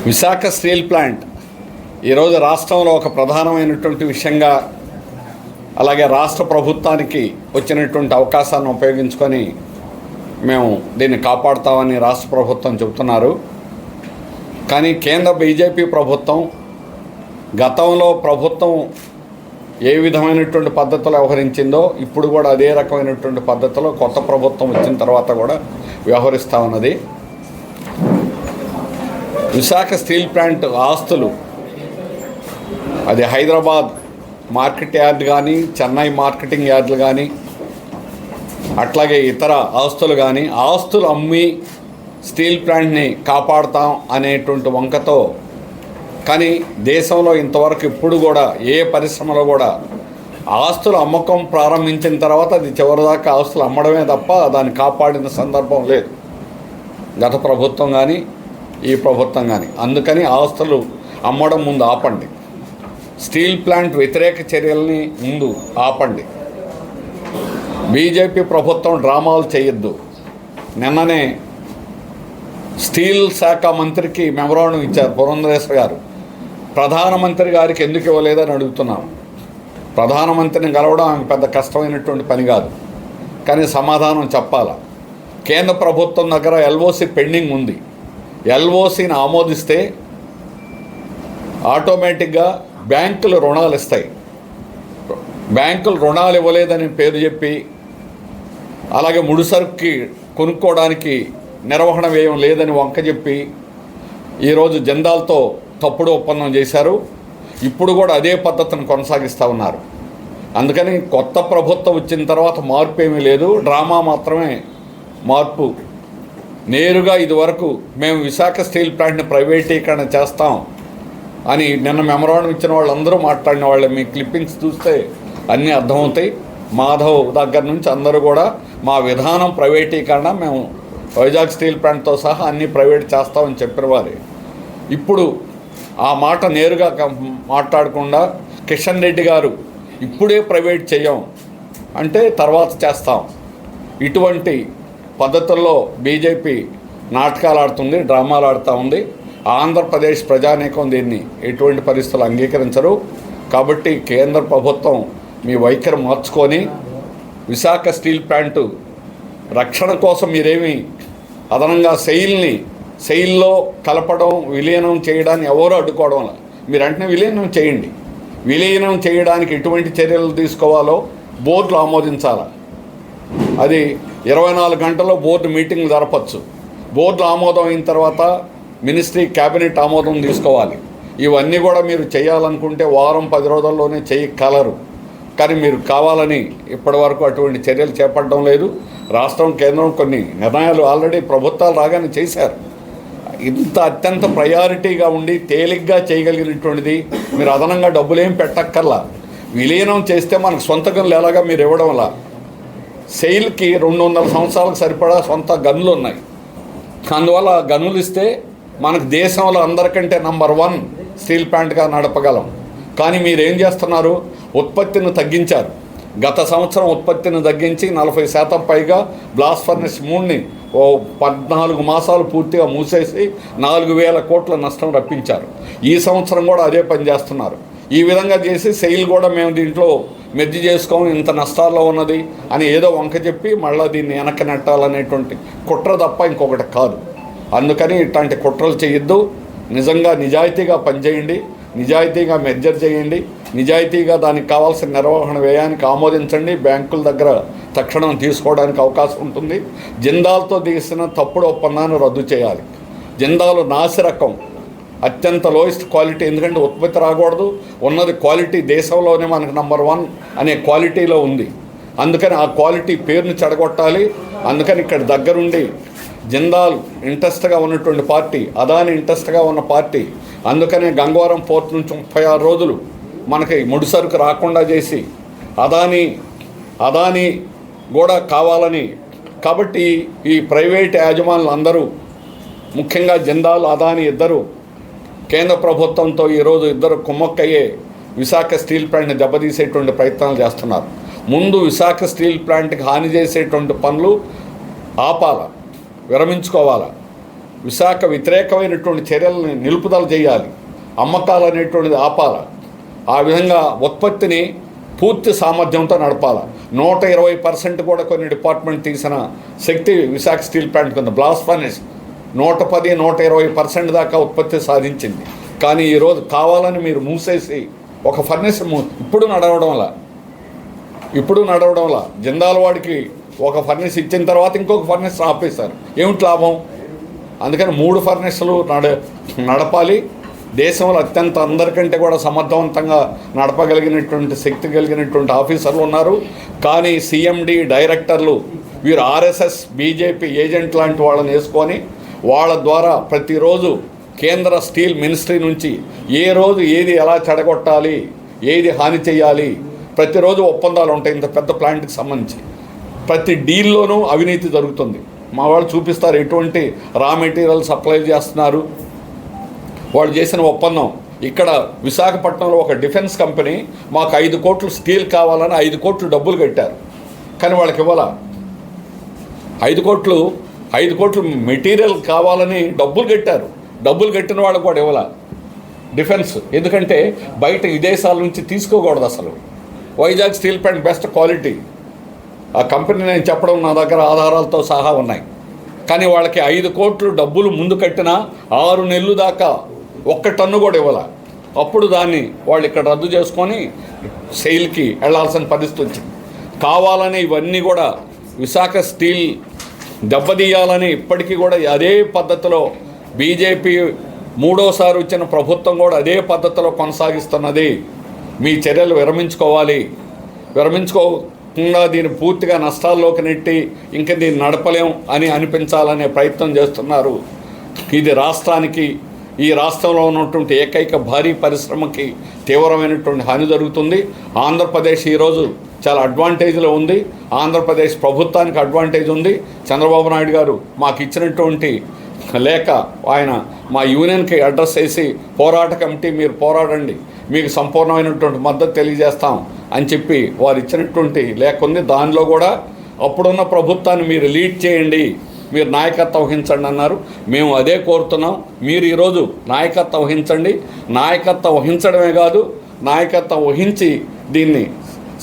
Visakha steel plant ఈరోజు రాష్ట్రంలో ఒక ప్రధానమైనటువంటి విషయంగా, అలాగే రాష్ట్ర ప్రభుత్వానికి వచ్చినటువంటి అవకాశాన్ని ఉపయోగించుకొని మేము దీన్ని కాపాడుతామని రాష్ట్ర ప్రభుత్వం చెబుతున్నారు. కానీ కేంద్ర బీజేపీ ప్రభుత్వం గతంలో ప్రభుత్వం ఏ విధమైనటువంటి పద్ధతిలో వ్యవహరించిందో ఇప్పుడు కూడా అదే రకమైనటువంటి పద్ధతిలో కొత్త ప్రభుత్వం వచ్చిన తర్వాత కూడా వ్యవహరిస్తూ ఉన్నది. విశాఖ స్టీల్ ప్లాంట్ ఆస్తులు, అది హైదరాబాద్ మార్కెట్ యార్డ్ కానీ, చెన్నై మార్కెటింగ్ యార్డులు కానీ, అట్లాగే ఇతర ఆస్తులు కానీ, ఆస్తులు అమ్మి స్టీల్ ప్లాంట్ని కాపాడుతాం అనేటువంటి వంకతో, కానీ దేశంలో ఇంతవరకు ఇప్పుడు కూడా ఏ పరిశ్రమలో కూడా ఆస్తులు అమ్మకం ప్రారంభించిన తర్వాత అది చివరిదాకా ఆస్తులు అమ్మడమే తప్ప దాన్ని కాపాడిన సందర్భం లేదు, గత ప్రభుత్వం కానీ ఈ ప్రభుత్వం కానీ. అందుకని ఆస్తులు అమ్మడం ముందు ఆపండి, స్టీల్ ప్లాంట్ వ్యతిరేక చర్యల్ని ముందు ఆపండి. బీజేపీ ప్రభుత్వం డ్రామాలు చేయొద్దు. నిన్ననే స్టీల్ శాఖ మంత్రికి మెమరాండం ఇచ్చారు పురంధరేశ్వర్ గారు. ప్రధానమంత్రి గారికి ఎందుకు ఇవ్వలేదని అడుగుతున్నాం. ప్రధానమంత్రిని కలవడం ఆమె పెద్ద కష్టమైనటువంటి పని కాదు, కానీ సమాధానం చెప్పాలా. కేంద్ర ప్రభుత్వం దగ్గర ఎల్ఓసి పెండింగ్ ఉంది. ఎల్ఓసిని ఆమోదిస్తే ఆటోమేటిక్గా బ్యాంకులు రుణాలు ఇస్తాయి. బ్యాంకులు రుణాలు ఇవ్వలేదని పేరు చెప్పి, అలాగే ముడిసరుకుకి కొనుక్కోవడానికి నిర్వహణ వ్యయం లేదని వంక చెప్పి ఈరోజు జిందాల్తో తప్పుడు ఒప్పందం చేశారు. ఇప్పుడు కూడా అదే పద్ధతిని కొనసాగిస్తూ ఉన్నారు. అందుకని కొత్త ప్రభుత్వం వచ్చిన తర్వాత మార్పు ఏమీ లేదు, డ్రామా మాత్రమే మార్పు. నేరుగా ఇదివరకు మేము విశాఖ స్టీల్ ప్లాంట్ని ప్రైవేటీకరణ చేస్తాం అని నిన్న మెమరాండం ఇచ్చిన వాళ్ళందరూ మాట్లాడిన వాళ్ళే. మీ క్లిప్పింగ్స్ చూస్తే అన్నీ అర్థమవుతాయి. మాధవ్ దగ్గర నుంచి అందరూ కూడా మా విధానం ప్రైవేటీకరణ, మేము వైజాగ్ స్టీల్ ప్లాంట్తో సహా అన్నీ ప్రైవేట్ చేస్తామని చెప్పిన వారే. ఇప్పుడు ఆ మాట నేరుగా మాట్లాడకుండా కిషన్ రెడ్డి గారు ఇప్పుడే ప్రైవేట్ చేయం అంటే తర్వాత చేస్తాం, ఇటువంటి పద్ధతుల్లో బీజేపీ నాటకాలు ఆడుతుంది, డ్రామాలు ఆడుతూ ఉంది. ఆంధ్రప్రదేశ్ ప్రజానీకం దీన్ని ఎటువంటి పరిస్థితులు అంగీకరించరు. కాబట్టి కేంద్ర ప్రభుత్వం మీ వైఖరి మార్చుకొని విశాఖ స్టీల్ ప్లాంటు రక్షణ కోసం మీరేమి అదనంగా సెయిల్లో కలపడం, విలీనం చేయడాన్ని ఎవరు అడ్డుకోవడం వల్ల మీరు వెంటనే విలీనం చేయండి. విలీనం చేయడానికి ఎటువంటి చర్యలు తీసుకోవాలో బోర్డులు ఆమోదించాలి. అది 24 గంటల్లో బోర్డు మీటింగ్లు జరపచ్చు. బోర్డు ఆమోదం అయిన తర్వాత మినిస్ట్రీ క్యాబినెట్ ఆమోదం తీసుకోవాలి. ఇవన్నీ కూడా మీరు చేయాలనుకుంటే వారం 10 రోజుల్లోనే చేయగలరు. కానీ మీరు కావాలని ఇప్పటి వరకు అటువంటి చర్యలు చేపట్టడం లేదు. రాష్ట్రం, కేంద్రం కొన్ని నిర్ణయాలు ఆల్రెడీ ప్రభుత్వాలు రాగానే చేశారు. ఇంత అత్యంత ప్రయారిటీగా ఉండి తేలిగ్గా చేయగలిగినటువంటిది మీరు అదనంగా డబ్బులేం పెట్టక్కర్లా. విలీనం చేస్తే మనకు సొంత గనులు ఎలాగా మీరు ఇవ్వడం వల్ల సెయిల్కి 200 సంవత్సరాలకు సరిపడా సొంత గనులు ఉన్నాయి. అందువల్ల గనులు ఇస్తే మనకు దేశంలో అందరికంటే నంబర్ 1 స్టీల్ ప్లాంట్గా నడపగలం. కానీ మీరేం చేస్తున్నారు, ఉత్పత్తిని తగ్గించారు. గత సంవత్సరం ఉత్పత్తిని తగ్గించి 40% పైగా బ్లాస్ట్ ఫర్నెస్ 3ని 14 మాసాలు పూర్తిగా మూసేసి 4,000 కోట్ల నష్టం రప్పించారు. ఈ సంవత్సరం కూడా అదే పని చేస్తున్నారు. ఈ విధంగా చేసి సెయిల్ కూడా మేము దీంట్లో మెర్జి చేసుకోని ఇంత నష్టాల్లో ఉన్నది అని ఏదో వంక చెప్పి మళ్ళీ దీన్ని వెనక్కి నెట్టాలనేటువంటి కుట్ర తప్ప ఇంకొకటి కాదు. అందుకని ఇట్లాంటి కుట్రలు చేయొద్దు. నిజంగా నిజాయితీగా పనిచేయండి, నిజాయితీగా మెర్జర్ చేయండి, నిజాయితీగా దానికి కావాల్సిన నిర్వహణ వ్యయానికి ఆమోదించండి. బ్యాంకుల దగ్గర తక్షణం తీసుకోవడానికి అవకాశం ఉంటుంది. జిందాల్తో తీసిన తప్పుడు ఒప్పందాన్ని రద్దు చేయాలి. జిందాల్ నాసిరకం, అత్యంత లోయెస్ట్ క్వాలిటీ. ఎందుకంటే ఉత్పత్తి రాకూడదు, ఉన్నది క్వాలిటీ దేశంలోనే మనకు నంబర్ 1 అనే క్వాలిటీలో ఉంది. అందుకని ఆ క్వాలిటీ పేరుని చెడగొట్టాలి. అందుకని ఇక్కడ దగ్గరుండి జిందాల్ ఇంట్రెస్ట్గా ఉన్నటువంటి పార్టీ, అదాని ఇంట్రెస్ట్గా ఉన్న పార్టీ. అందుకనే గంగవరం పోర్ట్ నుంచి 36 రోజులు మనకి ముడిసరుకు రాకుండా చేసి అదాని కూడా కావాలని. కాబట్టి ఈ ప్రైవేట్ యాజమానులు అందరూ, ముఖ్యంగా జిందాల్, అదాని ఇద్దరు కేంద్ర ప్రభుత్వంతో ఈరోజు ఇద్దరు కుమ్మక్కయ్యే విశాఖ స్టీల్ ప్లాంట్ని దెబ్బతీసేటువంటి ప్రయత్నాలు చేస్తున్నారు. ముందు విశాఖ స్టీల్ ప్లాంట్కి హాని చేసేటువంటి పనులు ఆపాల. విరమించుకోవాలా. విశాఖ వ్యతిరేకమైనటువంటి చర్యలను నిలుపుదల చేయాలి. అమ్మకాలు అనేటువంటిది ఆపాల. ఆ విధంగా ఉత్పత్తిని పూర్తి సామర్థ్యంతో నడపాలి. 120% కూడా కొన్ని డిపార్ట్మెంట్ తీసిన శక్తి విశాఖ స్టీల్ ప్లాంట్కి ఉంది. బ్లాస్ట్ ఫర్నెస్ 110-120% దాకా ఉత్పత్తి సాధించింది. కానీ ఈరోజు కావాలని మీరు మూసేసి ఒక ఫర్నెస్ ఇప్పుడు నడవడం వల్ల జిందాల్ వాడికి ఒక ఫర్నెస్ ఇచ్చిన తర్వాత ఇంకొక ఫర్నెస్ ఆపేశారు. ఏమిటి లాభం? అందుకని 3 ఫర్నెస్లు నడపాలి. దేశంలో అత్యంత అందరికంటే కూడా సమర్థవంతంగా నడపగలిగినటువంటి శక్తి కలిగినటువంటి ఆఫీసర్లు ఉన్నారు. కానీ సిఎండి డైరెక్టర్లు వీరు ఆర్ఎస్ఎస్ బీజేపీ ఏజెంట్ లాంటి వాళ్ళని వేసుకొని వాళ్ళ ద్వారా ప్రతిరోజు కేంద్ర స్టీల్ మినిస్ట్రీ నుంచి ఏ రోజు ఏది ఎలా చెడగొట్టాలి, ఏది హాని చేయాలి, ప్రతిరోజు ఒప్పందాలు ఉంటాయి. ఇంత పెద్ద ప్లాంట్కి సంబంధించి ప్రతి డీల్లోనూ అవినీతి జరుగుతుంది. మా వాళ్ళు చూపిస్తారు ఎటువంటి రా మెటీరియల్ సప్లై చేస్తున్నారు. వాళ్ళు చేసిన ఒప్పందం ఇక్కడ విశాఖపట్నంలో ఒక డిఫెన్స్ కంపెనీ మాకు 5 కోట్లు స్టీల్ కావాలని 5 కోట్లు డబ్బులు కట్టారు. కానీ వాళ్ళకి ఇవ్వాల. 5 కోట్లు మెటీరియల్ కావాలని డబ్బులు కట్టారు. డబ్బులు కట్టిన వాళ్ళకు కూడా ఇవ్వాల డిఫెన్స్. ఎందుకంటే బయట విదేశాల నుంచి తీసుకోకూడదు అసలు. Vizag steel plant best quality. ఆ కంపెనీ నేను చెప్పడం నా దగ్గర ఆధారాలతో సహా ఉన్నాయి. కానీ వాళ్ళకి 5 కోట్లు డబ్బులు ముందు కట్టినా 6 నెలలు దాకా 1 టన్ను కూడా ఇవ్వాల. అప్పుడు దాన్ని వాళ్ళు ఇక్కడ రద్దు చేసుకొని సెయిల్కి వెళ్లాల్సిన పరిస్థితి వచ్చింది. కావాలని ఇవన్నీ కూడా విశాఖ స్టీల్ దెబ్బతీయాలని ఇప్పటికీ కూడా అదే పద్ధతిలో బీజేపీ 3వసారి వచ్చిన ప్రభుత్వం కూడా అదే పద్ధతిలో కొనసాగిస్తున్నది. మీ చర్యలు విరమించుకోకుండా దీన్ని పూర్తిగా నష్టాల్లోకి నెట్టి ఇంకా దీన్ని నడపలేం అని అనిపించాలనే ప్రయత్నం చేస్తున్నారు. ఇది రాష్ట్రానికి, ఈ రాష్ట్రంలో ఉన్నటువంటి ఏకైక భారీ పరిశ్రమకి తీవ్రమైనటువంటి హాని జరుగుతుంది. ఆంధ్రప్రదేశ్ ఈరోజు చాలా అడ్వాంటేజ్లో ఉంది. ఆంధ్రప్రదేశ్ ప్రభుత్వానికి అడ్వాంటేజ్ ఉంది. చంద్రబాబు నాయుడు గారు మాకు ఇచ్చినటువంటి లేఖ ఆయన మా యూనియన్కి అడ్రస్ చేసి పోరాట కమిటీ మీరు పోరాడండి, మీకు సంపూర్ణమైనటువంటి మద్దతు తెలియజేస్తాం అని చెప్పి వారు ఇచ్చినటువంటి లేఖ ఉంది. దానిలో కూడా అప్పుడున్న ప్రభుత్వాన్ని మీరు లీడ్ చేయండి, మీరు నాయకత్వం వహించండి అన్నారు. మేము అదే కోరుతున్నాం. మీరు ఈరోజు నాయకత్వం వహించండి. నాయకత్వం వహించడమే కాదు, నాయకత్వం వహించి దీన్ని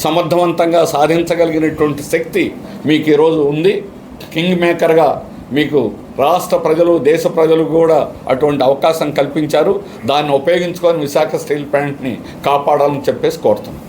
సమర్థవంతంగా సాధించగలిగినటువంటి శక్తి మీకు ఈరోజు ఉంది. కింగ్ మేకర్గా మీకు రాష్ట్ర ప్రజలు, దేశ ప్రజలు కూడా అటువంటి అవకాశం కల్పించారు. దాన్ని ఉపయోగించుకొని విశాఖ స్టీల్ ప్లాంట్ని కాపాడాలని చెప్పేసి కోరుతున్నాం.